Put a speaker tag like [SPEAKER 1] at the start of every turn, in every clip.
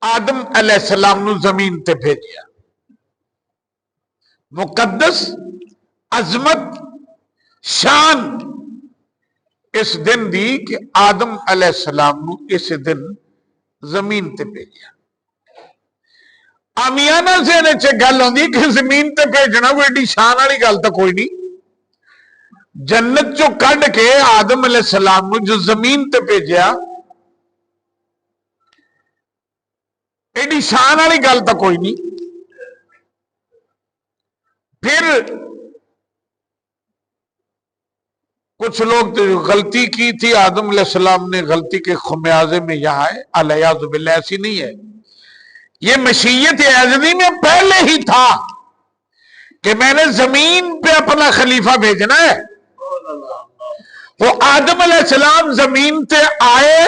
[SPEAKER 1] آدم علیہ السلام نو زمین تے بھیجیا، مقدس، عظمت، شان اس دن دی کہ آدم علیہ السلام نو اس دن زمین تے بھیجیا۔ آمیانہ سے گل ہوندی کہ زمین تے بھیجنا کوئی ایڈی شان والی گل تو کوئی نہیں۔ جنت چو کڈ کے آدم علیہ السلام نو جو زمین تے بھیجیا، ایڈی شان والی گل تو کوئی نہیں۔ پھر کچھ لوگ تو غلطی کی تھی، آدم علیہ السلام نے غلطی کے خمیازے میں یہاں ہے، الیاذ باللہ ایسی نہیں ہے۔ یہ مشیت ازلی میں پہلے ہی تھا کہ میں نے زمین پہ اپنا خلیفہ بھیجنا ہے۔ وہ آدم علیہ السلام زمین تے آئے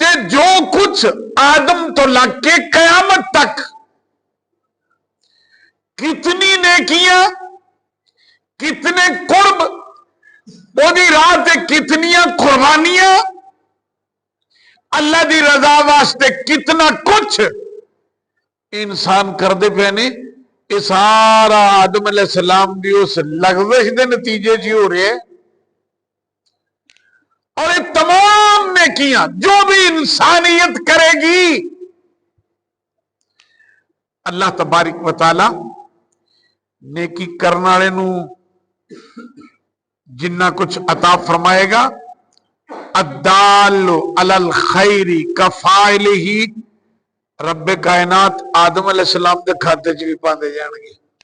[SPEAKER 1] تے جو کچھ آدم تو لگ کے قیامت تک کتنی نیکیاں، کتنے قرب، وہی راہ تے کتنیاں قربانیاں، اللہ دی رضا واسطے کتنا کچھ انسان کر دے پے نے، یہ سارا آدم علیہ السلام دی اس لغزش دے نتیجے جی ہو رہے ہیں۔ اور یہ تمام نیکیاں جو بھی انسانیت کرے گی، اللہ تبارک و تعالی نیکی کرنے والے نو جنہ کچھ عطا فرمائے گا، الدال علی الخیر کفاعلہ، رب کائنات آدم علیہ السلام دے کھاتے چ بھی پاندے جان گے۔